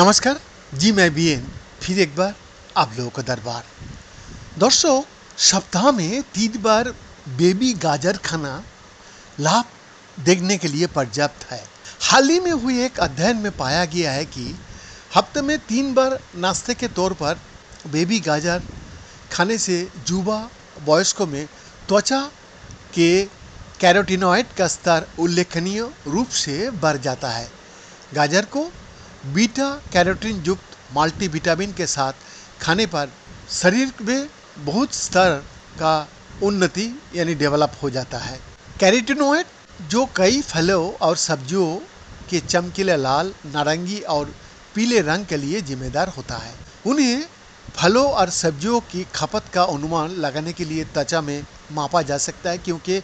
नमस्कार जी, मैं बीएन फिर एक बार आप लोगों का दरबार। दर्शक, सप्ताह में 3 बार बेबी गाजर खाना लाभ देखने के लिए पर्याप्त है। हाल ही में हुए एक अध्ययन में पाया गया है कि हफ्ते में 3 बार नाश्ते के तौर पर बेबी गाजर खाने से युवा वयस्कों में त्वचा के कैरोटीनॉइड का स्तर उल्लेखनीय रूप से बढ़ जाता है। गाजर को बीटा कैरोटीन युक्त मल्टीविटामिन के साथ खाने पर शरीर में बहुत स्तर का उन्नति यानी डेवलप हो जाता है। कैरोटीनॉइड जो कई फलों और सब्जियों के चमकीले लाल, नारंगी और पीले रंग के लिए जिम्मेदार होता है। उन्हें फलों और सब्जियों की खपत का अनुमान लगाने के लिए त्वचा में मापा जा सकता है, क्योंकि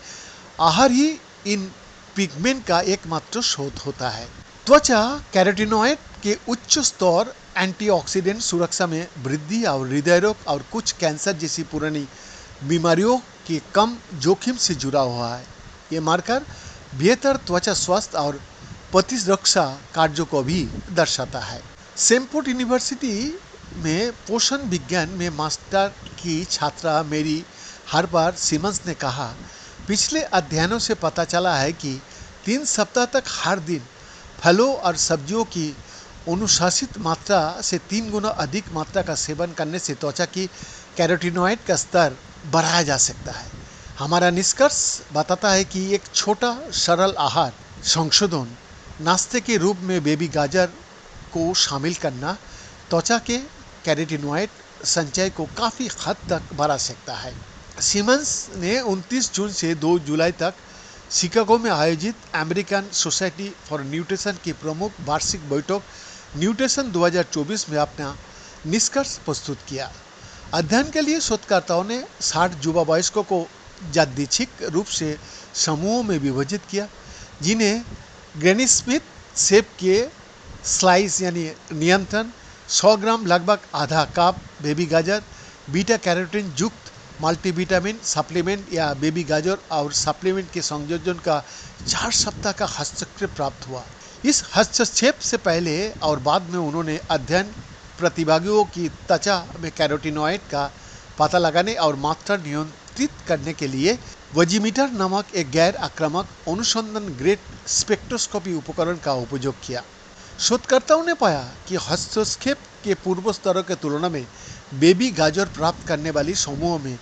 आहार ही इन पिगमेंट का एकमात्र स्रोत होता है। त्वचा कैरोटीनॉइड के उच्च स्तर एंटीऑक्सीडेंट सुरक्षा में वृद्धि और हृदय रोग और कुछ कैंसर जैसी पुरानी बीमारियों के कम जोखिम से जुड़ा हुआ है। ये मार्कर बेहतर त्वचा स्वास्थ्य और प्रतिरक्षा कार्यों को भी दर्शाता है। स्टैनफोर्ड यूनिवर्सिटी में पोषण विज्ञान में मास्टर की छात्रा मेरी हार्पर सिमंस ने कहा, पिछले अध्ययनों से पता चला है कि 3 सप्ताह तक हर दिन फलों और सब्जियों की अनुशासित मात्रा से 3 गुना अधिक मात्रा का सेवन करने से त्वचा की कैरोटीनॉइड का स्तर बढ़ाया जा सकता है। हमारा निष्कर्ष बताता है कि एक छोटा सरल आहार संशोधन नाश्ते के रूप में बेबी गाजर को शामिल करना त्वचा के कैरोटीनॉइड संचय को काफ़ी हद तक बढ़ा सकता है। सिमंस ने 29 जून से 2 जुलाई तक शिकागो में आयोजित अमेरिकन सोसाइटी फॉर न्यूट्रिशन की प्रमुख वार्षिक बैठक न्यूट्रिशन 2024 में अपना निष्कर्ष प्रस्तुत किया। अध्ययन के लिए शोधकर्ताओं ने 60 युवा वयस्कों को यादृच्छिक रूप से समूहों में विभाजित किया, जिन्हें ग्रेनी स्मिथ शेप के स्लाइस यानी नियंत्रण 100 ग्राम लगभग आधा कप बेबी गाजर बीटा कैरोटीन युक्त मल्टीविटामिन सप्लीमेंट या बेबी गाजर और सप्लीमेंट के संयोजन का 4 सप्ताह का हस्तक्षेप प्राप्त हुआ। इस हस्तक्षेप से पहले और बाद में उन्होंने अध्ययन प्रतिभागियों की त्वचा में कैरोटीनॉइड का पता लगाने और मात्रा नियंत्रित करने के लिए वजीमीटर नामक एक गैर आक्रामक अनुसंधान ग्रेड स्पेक्ट्रोस्कोपी उपकरण का उपयोग किया। शोधकर्ताओं ने पाया कि हस्तक्षेप के पूर्व स्तरों की तुलना में बेबी गाजर प्राप्त करने वाली समूहों में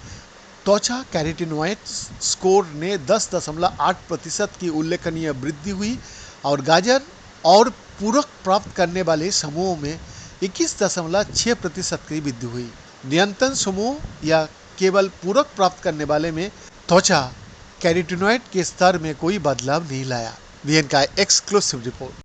त्वचा कैरोटीनॉइड स्कोर ने 10.8% की उल्लेखनीय वृद्धि हुई और गाजर और पूरक प्राप्त करने वाले समूहों में 21.6% की वृद्धि हुई। नियंत्रण समूह या केवल पूरक प्राप्त करने वाले में त्वचा कैरोटीनॉइड के स्तर में कोई बदलाव नहीं लाया। वीएन का एक्सक्लूसिव रिपोर्ट।